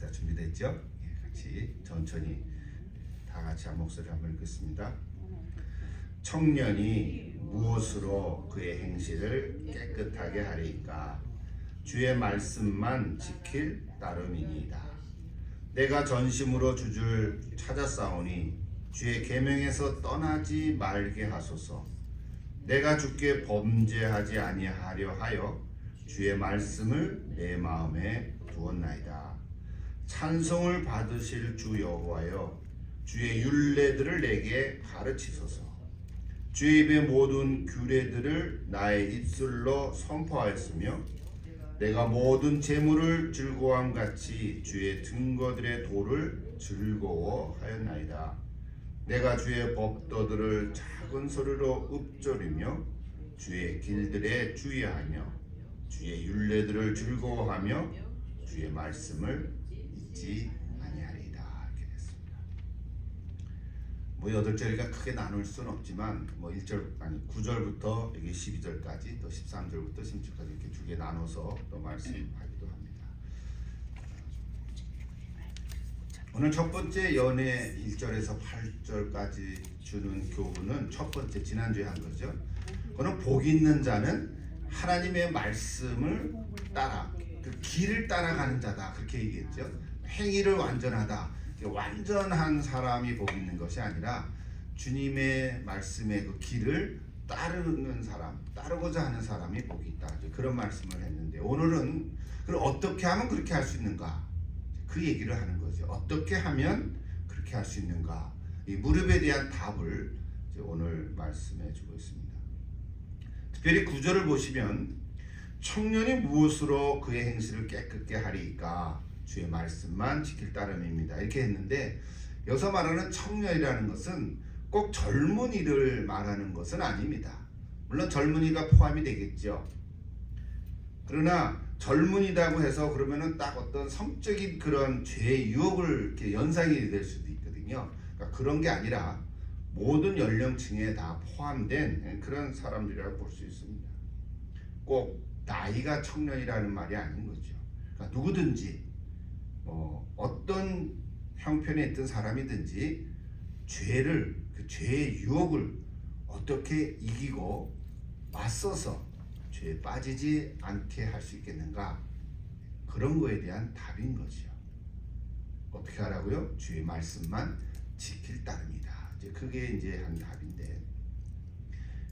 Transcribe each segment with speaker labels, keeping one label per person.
Speaker 1: 다 준비됐죠? 같이 천천히 다 같이 한 목소리를 한번 읽겠습니다. 청년이 무엇으로 그의 행실을 깨끗하게 하리까? 주의 말씀만 지킬 따름이니이다. 내가 전심으로 주를 찾았사오니 주의 계명에서 떠나지 말게 하소서. 내가 주께 범죄하지 아니하려 하여 주의 말씀을 내 마음에 두었나이다. 찬송을 받으실 주 여호와여, 주의 율례들을 내게 가르치소서. 주의 입의 모든 규례들을 나의 입술로 선포하였으며 내가 모든 재물을 즐거워함 같이 주의 증거들의 도를 즐거워하였나이다. 내가 주의 법도들을 작은 소리로 읊조리며 주의 길들에 주의하며 주의 율례들을 즐거워하며 주의 말씀을 잊지 아니하리이다. 이렇게 됐습니다. 8절이가 크게 나눌 수는 없지만 9절부터 여기 12절까지 또 13절부터 16절까지 이렇게 두 개 나눠서 또 말씀하기도 합니다. 오늘 첫 번째 연애 1절에서 8절까지 주는 교훈은 첫 번째 지난주에 한 거죠. 그거는 복 있는 자는 하나님의 말씀을 따라 그 길을 따라가는 자다, 그렇게 얘기했죠. 행위를 완전하다, 완전한 사람이 복 있는 것이 아니라 주님의 말씀의 그 길을 따르는 사람, 따르고자 하는 사람이 복이 있다, 그런 말씀을 했는데, 오늘은 그럼 어떻게 하면 그렇게 할 수 있는가, 그 얘기를 하는 거죠. 어떻게 하면 그렇게 할 수 있는가, 이 무릎에 대한 답을 오늘 말씀해 주고 있습니다. 특별히 9절을 보시면 청년이 무엇으로 그의 행실을 깨끗게 하리까? 주의 말씀만 지킬 따름입니다, 이렇게 했는데, 여기서 말하는 청년이라는 것은 꼭 젊은이를 말하는 것은 아닙니다. 물론 젊은이가 포함이 되겠죠. 그러나 젊은이라고 해서 그러면은 딱 어떤 성적인 그런 죄의 유혹을 이렇게 연상이 될 수도 있거든요. 그러니까 그런 게 아니라 모든 연령층에 다 포함된 그런 사람들이라고 볼 수 있습니다. 꼭 나이가 청년이라는 말이 아닌 거죠. 그러니까 누구든지 어떤 형편에 있던 사람이든지 죄를, 그 죄의 유혹을 어떻게 이기고 맞서서 죄에 빠지지 않게 할 수 있겠는가, 그런 거에 대한 답인 거죠. 어떻게 하라고요? 주의 말씀만 지킬 따름이다. 이제 그게 이제 한 답인데,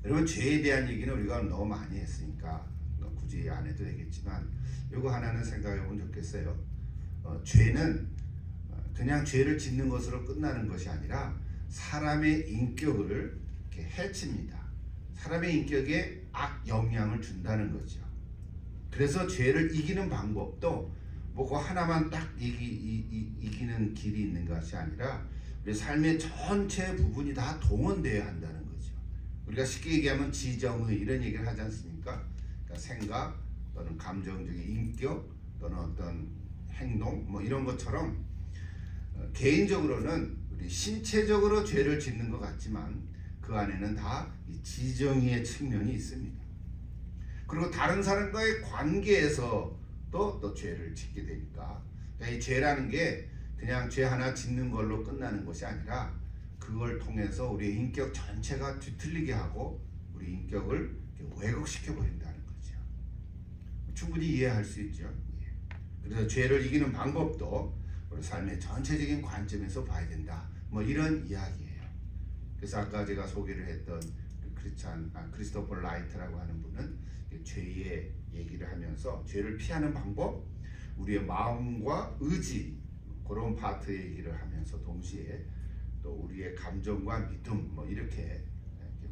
Speaker 1: 여러분 죄에 대한 얘기는 우리가 너무 많이 했으니까 굳이 안 해도 되겠지만 이거 하나는 생각해 보면 좋겠어요. 죄는 그냥 죄를 짓는 것으로 끝나는 것이 아니라 사람의 인격을 이렇게 해칩니다. 사람의 인격에 악 영향을 준다는 거죠. 그래서 죄를 이기는 방법도 뭐 그 하나만 딱 이기는 길이 있는 것이 아니라 우리 삶의 전체 부분이 다 동원되어야 한다는 거죠. 우리가 쉽게 얘기하면 지정의 이런 얘기를 하지 않습니까? 그러니까 생각 또는 감정적인 인격 또는 어떤 행동 이런 것처럼 개인적으로는 우리 신체적으로 죄를 짓는 것 같지만 그 안에는 다 이 지정의의 측면이 있습니다. 그리고 다른 사람과의 관계에서 또 죄를 짓게 되니까, 그러니까 이 죄라는 게 그냥 죄 하나 짓는 걸로 끝나는 것이 아니라 그걸 통해서 우리의 인격 전체가 뒤틀리게 하고 우리 인격을 왜곡시켜 버린다는 거죠. 충분히 이해할 수 있죠. 그래서 죄를 이기는 방법도 우리 삶의 전체적인 관점에서 봐야 된다, 이런 이야기예요. 그래서 아까 제가 소개를 했던 크리스토퍼 라이트라고 하는 분은 죄의 얘기를 하면서 죄를 피하는 방법, 우리의 마음과 의지, 그런 파트 얘기를 하면서 동시에 또 우리의 감정과 믿음 이렇게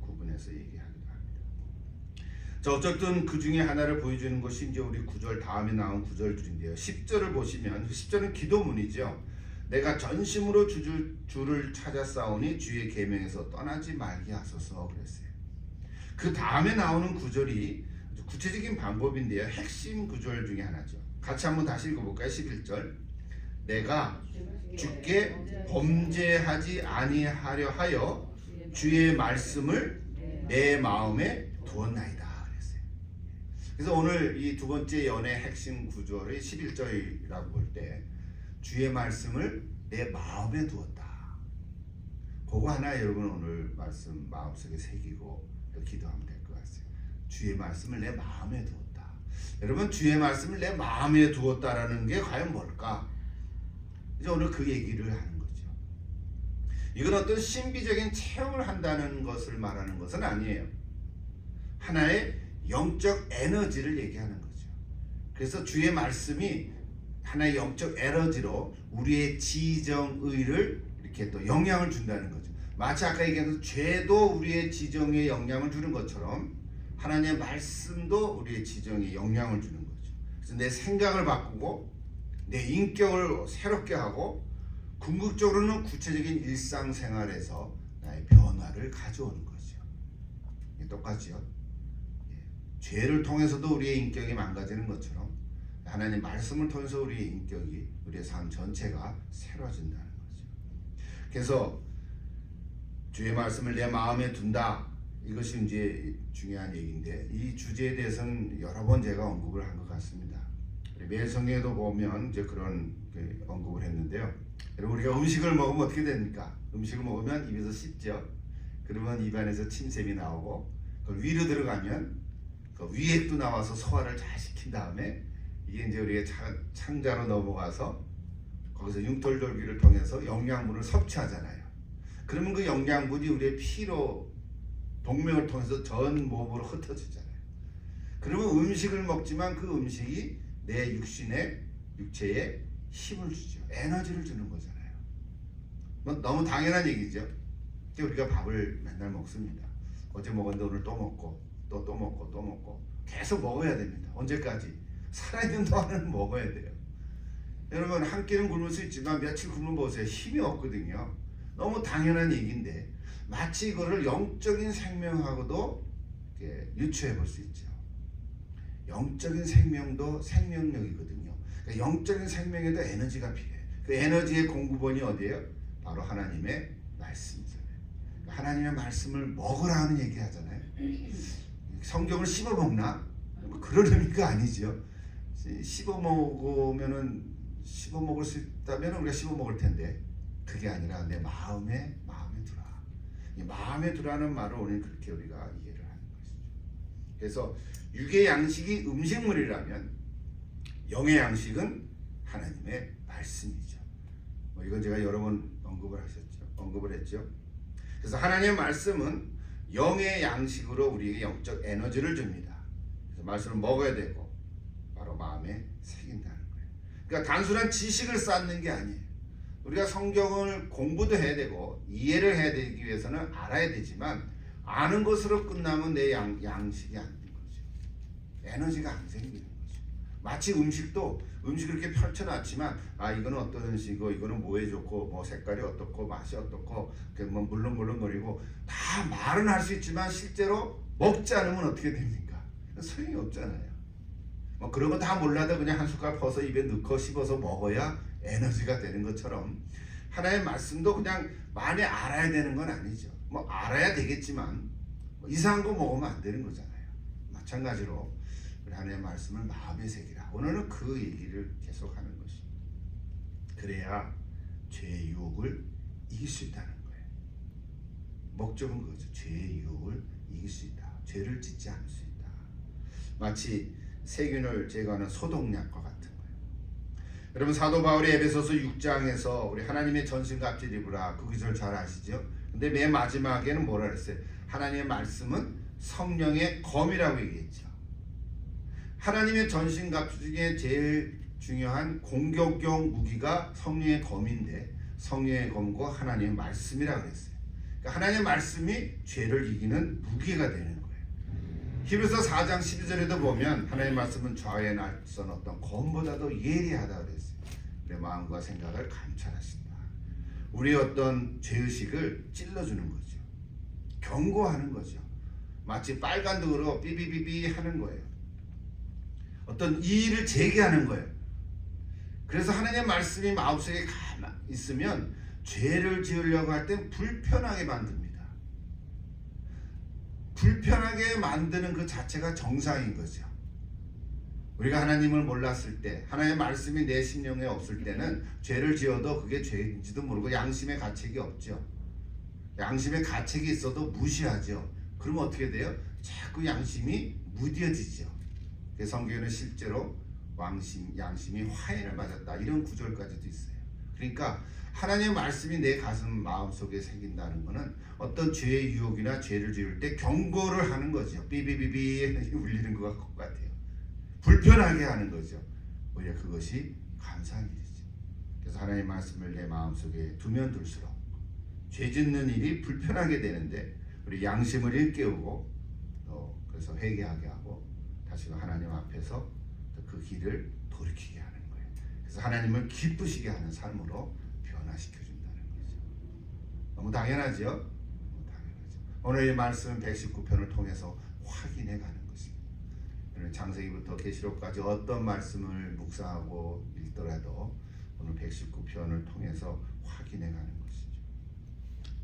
Speaker 1: 구분해서 얘기하기도 합니다. 자, 어쨌든 그 중에 하나를 보여주는 것이 이제 우리 9절 다음에 나온 9절들인데요. 10절을 보시면 10절은 기도문이죠. 내가 전심으로 주를 찾았사오니 주의 계명에서 떠나지 말게 하소서 그랬어요. 그 다음에 나오는 구절이 구체적인 방법인데요. 핵심 구절 중에 하나죠. 같이 한번 다시 읽어볼까요? 11절. 내가 주께 범죄하지 아니하려 하여 주의 말씀을 내 마음에 두었나이다 그랬어요. 그래서 오늘 이 두 번째 연의 핵심 구절이 11절이라고 볼 때 주의 말씀을 내 마음에 두었다. 그거 하나 여러분 오늘 말씀 마음속에 새기고 기도하면 될 것 같아요. 주의 말씀을 내 마음에 두었다. 여러분 주의 말씀을 내 마음에 두었다라는 게 과연 뭘까? 이제 오늘 그 얘기를 하는 거죠. 이건 어떤 신비적인 체험을 한다는 것을 말하는 것은 아니에요. 하나의 영적 에너지를 얘기하는 거죠. 그래서 주의 말씀이 하나의 영적 에너지로 우리의 지정의를 이렇게 또 영향을 준다는 거죠. 마치 아까 얘기한 죄도 우리의 지정에 영향을 주는 것처럼 하나님의 말씀도 우리의 지정에 영향을 주는 거죠. 그래서 내 생각을 바꾸고 내 인격을 새롭게 하고 궁극적으로는 구체적인 일상생활에서 나의 변화를 가져오는 거죠. 똑같죠. 죄를 통해서도 우리의 인격이 망가지는 것처럼 하나님 말씀을 통해서 우리의 인격이 우리의 삶 전체가 새로워진다는 거죠. 그래서 주의 말씀을 내 마음에 둔다. 이것이 이제 중요한 얘기인데 이 주제에 대해서는 여러 번 제가 언급을 한 것 같습니다. 매성에도 보면 이제 그런 언급을 했는데요. 여러분 우리가 음식을 먹으면 어떻게 됩니까? 음식을 먹으면 입에서 씹죠. 그러면 입안에서 침샘이 나오고 그 위로 들어가면 그 위액도 나와서 소화를 잘 시킨 다음에 이게 이제 우리가 창자로 넘어가서 거기서 융털절기를 통해서 영양분을 섭취하잖아요. 그러면 그 영양분이 우리의 피로 동맥을 통해서 전 몸으로 흩어지잖아요. 그러면 음식을 먹지만 그 음식이 내 육체에 힘을 주죠. 에너지를 주는 거잖아요. 뭐 너무 당연한 얘기죠. 우리가 밥을 맨날 먹습니다. 어제 먹었는데 오늘 또 먹고 또 먹고 또 먹고 계속 먹어야 됩니다. 언제까지? 살아있는 동안은 먹어야 돼요. 여러분 한 끼는 굶을 수 있지만 며칠 굶으면 보세요. 힘이 없거든요. 너무 당연한 얘기인데 마치 이거를 영적인 생명하고도 유추해 볼 수 있죠. 영적인 생명도 생명력이거든요. 그러니까 영적인 생명에도 에너지가 필요해요. 그 에너지의 공급원이 어디예요? 바로 하나님의 말씀이잖아요. 하나님의 말씀을 먹으라 하는 얘기 하잖아요. 성경을 씹어 먹나? 뭐 그런 의미가 아니죠. 씹어 먹을 수 있다면 우리가 씹어 먹을 텐데 그게 아니라 내 마음에 두라. 이 마음에 두라는 말을 오늘 그렇게 우리가 이해를 하는 것이죠. 그래서 육의 양식이 음식물이라면 영의 양식은 하나님의 말씀이죠. 뭐 이건 제가 여러 번 언급을 했죠. 그래서 하나님의 말씀은 영의 양식으로 우리에게 영적 에너지를 줍니다. 그래서 말씀을 먹어야 되고 바로 마음에 새긴다는 거예요. 그러니까 단순한 지식을 쌓는 게 아니에요. 우리가 성경을 공부도 해야 되고 이해를 해야 되기 위해서는 알아야 되지만 아는 것으로 끝나면 내 양식이 안 되는 거죠. 에너지가 안 생기는 거죠. 마치 음식도 음식을 이렇게 펼쳐놨지만 이거는 어떤 음식이고 이거는 뭐에 좋고 뭐 색깔이 어떻고 맛이 어떻고 뭐 물렁물렁거리고 다 말은 할 수 있지만 실제로 먹지 않으면 어떻게 됩니까? 소용이 없잖아요. 뭐 그런 거 다 몰라도 그냥 한 숟갈 퍼서 입에 넣고 씹어서 먹어야 에너지가 되는 것처럼 하나님의 말씀도 그냥 많이 알아야 되는 건 아니죠. 뭐 알아야 되겠지만 뭐 이상한 거 먹으면 안 되는 거잖아요. 마찬가지로 하나님의 말씀을 마음에 새기라. 오늘은 그 얘기를 계속하는 것입니다. 그래야 죄의 유혹을 이길 수 있다는 거예요. 목적은 그거죠. 죄의 유혹을 이길 수 있다. 죄를 짓지 않을 수 있다. 마치 세균을 제거하는 소독약과 같은 거예요. 여러분 사도 바울이 에베소서 6장에서 우리 하나님의 전신갑주를 입으라 그 구절 잘 아시죠? 근데 맨 마지막에는 뭐라 그랬어요? 하나님의 말씀은 성령의 검이라고 얘기했죠. 하나님의 전신갑주 중에 제일 중요한 공격용 무기가 성령의 검인데 성령의 검과 하나님의 말씀이라고 그랬어요. 그러니까 하나님의 말씀이 죄를 이기는 무기가 되는 거예요. 히브리서 4장 12절에도 보면 하나님의 말씀은 좌우에 날선 어떤 검보다도 예리하다 그랬어요. 우리의 마음과 생각을 감찰하신다. 우리의 어떤 죄의식을 찔러주는 거죠. 경고하는 거죠. 마치 빨간 등으로 삐비비비 하는 거예요. 어떤 이의를 제기하는 거예요. 그래서 하나님의 말씀이 마음속에 가만히 있으면 죄를 지으려고 할 때 불편하게 만듭니다. 불편하게 만드는 그 자체가 정상인 거죠. 우리가 하나님을 몰랐을 때, 하나님의 말씀이 내 심령에 없을 때는 죄를 지어도 그게 죄인지도 모르고 양심의 가책이 없죠. 양심의 가책이 있어도 무시하죠. 그러면 어떻게 돼요? 자꾸 양심이 무뎌지죠. 성경에는 실제로 양심이 화해를 맞았다 이런 구절까지도 있어요. 그러니까 하나님의 말씀이 내 가슴 마음속에 새긴다는 것은 어떤 죄의 유혹이나 죄를 지을 때 경고를 하는 거죠. 삐비비비 울리는 것 같아요. 불편하게 하는 거죠. 오히려 그것이 감사한 일이죠. 그래서 하나님의 말씀을 내 마음속에 두면 둘수록 죄 짓는 일이 불편하게 되는데 우리 양심을 일깨우고 또 그래서 회개하게 하고 다시 하나님 앞에서 그 길을 돌이키게 하는 거예요. 그래서 하나님을 기쁘시게 하는 삶으로 변화시켜 준다는 거죠. 너무 당연하죠? 너무 당연하죠. 오늘 이 말씀 119편을 통해서 확인해 가는 것입니다. 창세기부터 계시록까지 어떤 말씀을 묵상하고 읽더라도 오늘 119편을 통해서 확인해 가는 것이죠.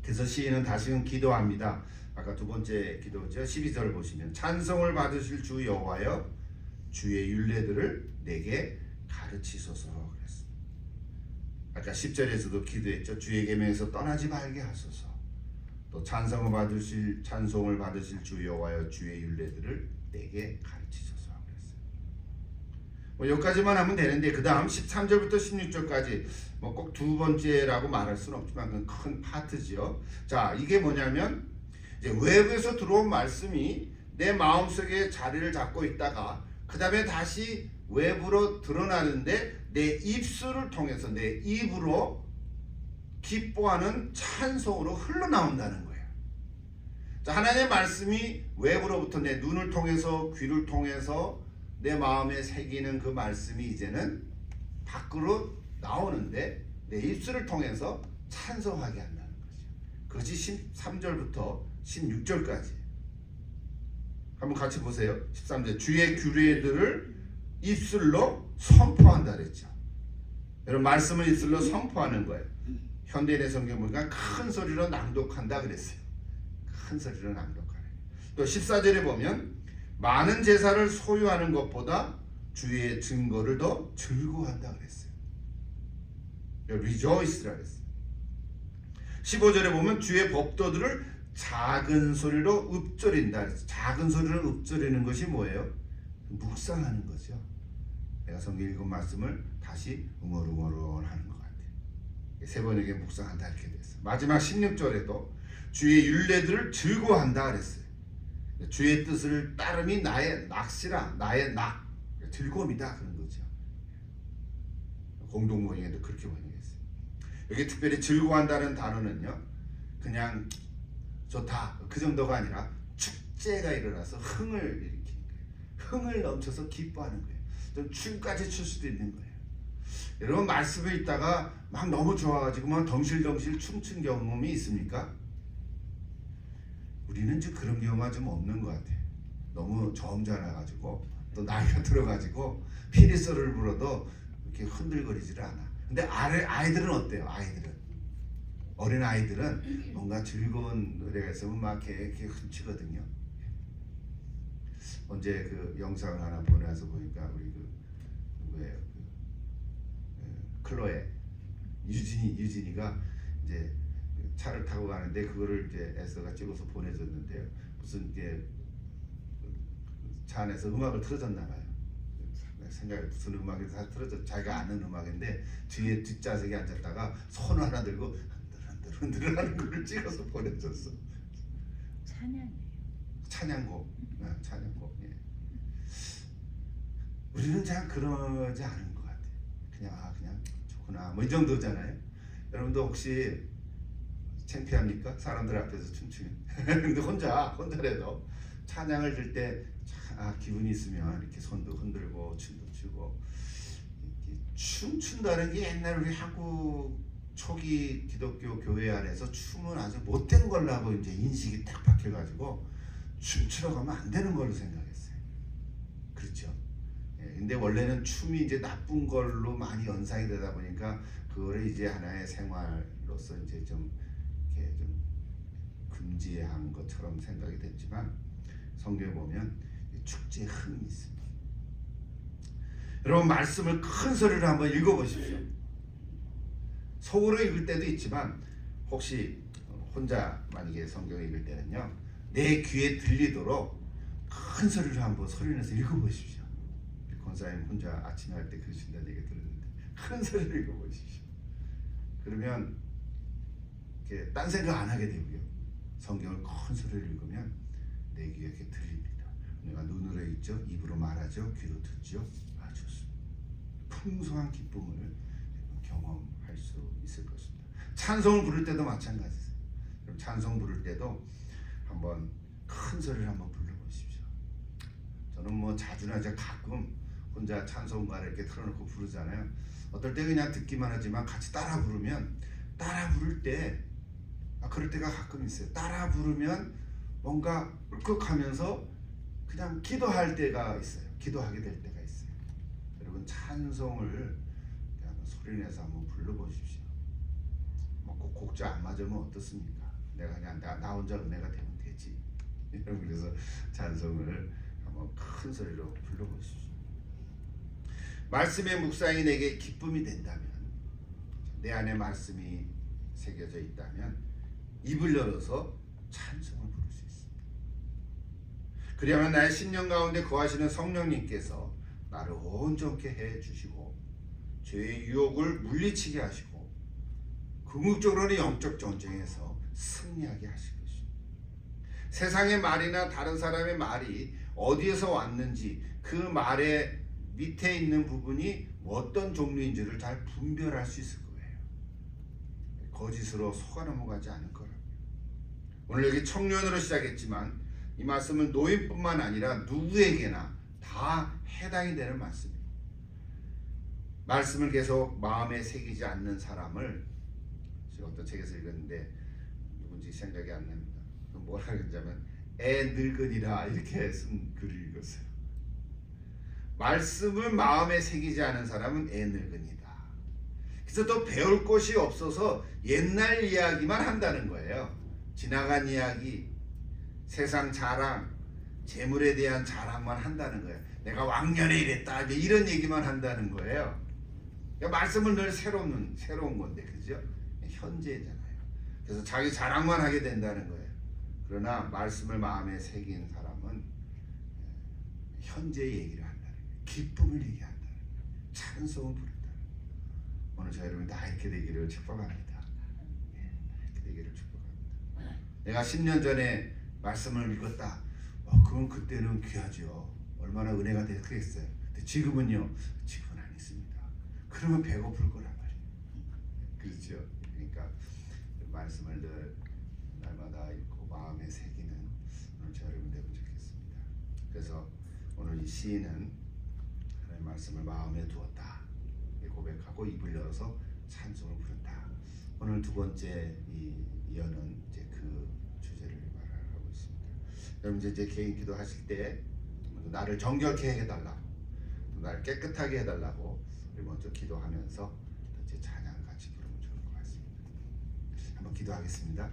Speaker 1: 그래서 시인은 다시금 기도합니다. 아까 두 번째 기도죠. 12절을 보시면 찬송을 받으실 주 여호와여 주의 율례들을 내게 가르치소서 그랬습니다. 아까 10절에서도 기도했죠. 주의 계명에서 떠나지 말게 하소서. 또 찬송을 받으실 주 여호와여 주의 율례들을 내게 가르치소서 그랬어요. 여기까지만 하면 되는데 그 다음 13절부터 16절까지 꼭 두 번째라고 말할 수는 없지만 그건 큰 파트죠. 자, 이게 뭐냐면 이제 외부에서 들어온 말씀이 내 마음속에 자리를 잡고 있다가 그 다음에 다시 외부로 드러나는데 내 입술을 통해서 내 입으로 기뻐하는 찬송으로 흘러나온다는 거예요. 자, 하나님의 말씀이 외부로부터 내 눈을 통해서 귀를 통해서 내 마음에 새기는 그 말씀이 이제는 밖으로 나오는데 내 입술을 통해서 찬송하게 한다는 거죠. 그것이 13절부터 16절까지 한번 같이 보세요. 13절 주의 규례들을 입술로 선포한다 그랬죠. 여러분 말씀을 입술로 선포하는 거예요. 현대인의 성경 보니까 큰 소리로 낭독한다 그랬어요. 큰 소리로 낭독하는. 또 14절에 보면 많은 제사를 소유하는 것보다 주의 증거를 더 즐거워한다 그랬어요. rejoice라 그랬어요. 15절에 보면 주의 법도들을 작은 소리로 읊조린다. 작은 소리로 읊조리는 것이 뭐예요? 묵상하는 거죠. 내가 성경 읽은 말씀을 다시 응얼응얼 하는 것 같아요. 세 번에게 묵상한다 이렇게 됐어요. 마지막 16절에도 주의 율례들을 즐거워한다 그랬어요. 주의 뜻을 따름이 나의 낚시라, 나의 낙, 즐거움이다 그런 거죠. 공동번역에도 그렇게 번역했어요. 여기 특별히 즐거워한다는 단어는요, 그냥 좋다 그 정도가 아니라 축제가 일어나서 흥을 일으키는 거예요. 흥을 넘쳐서 기뻐하는 거예요. 좀 춤까지 출 수도 있는 거예요. 여러분 말씀을 읽다가 막 너무 좋아가지고 막 덩실덩실 춤춘 경험이 있습니까? 우리는 좀 그런 경우가 좀 없는 것 같아요. 너무 점잖아가지고 또 나이가 들어가지고 피리소리를 불어도 이렇게 흔들거리지를 않아. 근데 아이들은 어때요? 어린 아이들은 뭔가 즐거운 노래가 있으면 막 이렇게 훔치거든요. 언제 그 영상을 하나 보내서 보니까 우리 클로에 유진이가 이제 차를 타고 가는데 그거를 이제 에스더가 찍어서 보내줬는데요. 무슨 이게 차 안에서 음악을 틀어줬나 봐요. 생각에 무슨 음악이 다 틀어져 자기가 아는 음악인데 뒤에 뒷좌석에 앉았다가 손 하나 들고 흔들 하는 거를 찍어서 보내줬어. 찬양곡. 예. 우리는 잘 그러지 않은 것 같아요. 그냥 좋구나 뭐 이 정도잖아요. 여러분도 혹시 창피합니까? 사람들 앞에서 춤추면. 근데 혼자라도 찬양을 들 때 기분이 있으면 이렇게 손도 흔들고 춤도 추고 춤춘다는 게 옛날 우리 한국 초기 기독교 교회 안에서 춤은 아주 못된 걸라고 이제 인식이 딱 박혀가지고 춤추러 가면 안 되는 걸로 생각했어요. 그렇죠? 예, 근데 원래는 춤이 이제 나쁜 걸로 많이 연상이 되다 보니까 그거를 이제 하나의 생활로서 이제 좀 이렇게 좀 금지한 것처럼 생각이 됐지만 성경에 보면 축제의 흥이 있습니다. 여러분 말씀을 큰 소리로 한번 읽어보십시오. 속으로 읽을 때도 있지만 혹시 혼자 만약에 성경을 읽을 때는요, 내 귀에 들리도록 큰 소리로 한번 소리내서 읽어보십시오. 권사님 혼자 아침에 할 때 그러신다는 얘기 들었는데 큰 소리로 읽어보십시오. 그러면 이렇게 딴 생각 안 하게 되고요, 성경을 큰 소리로 읽으면 내 귀에 이렇게 들립니다. 내가 눈으로 읽죠, 입으로 말하죠, 귀로 듣죠. 좋습니다. 풍성한 기쁨을 경험할 수 있을 것입니다. 찬송을 부를 때도 마찬가지예요. 그럼 찬송 부를 때도 한번 큰 소리를 한번 불러보십시오. 저는 뭐 자주나 이제 가끔 혼자 찬송가를 이렇게 틀어놓고 부르잖아요. 어떨 때 그냥 듣기만 하지만 같이 따라 부르면, 따라 부를 때 그럴 때가 가끔 있어요. 따라 부르면 뭔가 울컥하면서 그냥 기도할 때가 있어요. 기도하게 될 때가 있어요. 여러분 찬송을 한번 소리내서 한번 불러보십시오. 뭐 꼭 곡자 안 맞으면 어떻습니까? 내가 그냥 나 혼자 은혜가 되면 되지. 그래서 찬송을 한번 큰 소리로 불러보십시오. 말씀의 묵상이 내게 기쁨이 된다면, 내 안에 말씀이 새겨져 있다면 입을 열어서 찬송을 부를 수 있습니다. 그리하면 나의 심령 가운데 거하시는 성령님께서 나를 온전케 해주시고 죄의 유혹을 물리치게 하시고 궁극적으로는 영적 전쟁에서 승리하게 하실 것입니다. 세상의 말이나 다른 사람의 말이 어디에서 왔는지 그 말의 밑에 있는 부분이 어떤 종류인지를 잘 분별할 수 있을 거예요. 거짓으로 속아 넘어가지 않을 거라고요. 오늘 여기 청년으로 시작했지만 이 말씀은 노인뿐만 아니라 누구에게나 다 해당이 되는 말씀입니다. 말씀을 계속 마음에 새기지 않는 사람을, 제가 어떤 책에서 읽었는데 누군지 생각이 안 납니다. 뭐라 그러냐면 애 늙은이라 이렇게 쓴 글을 읽었어요. 말씀을 마음에 새기지 않은 사람은 애 늙은이다. 그래서 또 배울 것이 없어서 옛날 이야기만 한다는 거예요. 지나간 이야기, 세상 자랑, 재물에 대한 자랑만 한다는 거예요. 내가 왕년에 이랬다, 이런 얘기만 한다는 거예요. 그러니까 말씀은 늘 새로운 건데, 그죠? 현재잖아요. 그래서 자기 자랑만 하게 된다는 거예요. 그러나 말씀을 마음에 새긴 사람은 현재 얘기를 한다는 거예요. 기쁨을 얘기한다는 거예요. 찬송을 부른다는 거예요. 오늘 저희 여러분 다 이렇게 되기를 축복합니다. 이렇게 되기를 축복합니다. 내가 10년 전에 말씀을 읽었다. 그건 그때는 귀하죠. 얼마나 은혜가 됐겠어요. 근데 지금은요, 지금은 안 있습니다. 그러면 배고플 거란 말이에요. 그렇죠? 그러니까 말씀을 늘 날마다 읽고 마음에 새기는 오늘 저 여러분 되면 좋겠습니다. 그래서 오늘 이 시인은 하나님의 말씀을 마음에 두었다 고백하고 입을 열어서 찬송을 부른다. 오늘 두 번째 이 예언은 이제 그 주제를 말하고 있습니다. 여러분 이제 개인 기도하실 때 나를 정결케 해달라고, 나를 깨끗하게 해달라고 우리 먼저 기도하면서 이제 찬양 같이 부르면 좋을 것 같습니다. 한번 기도하겠습니다.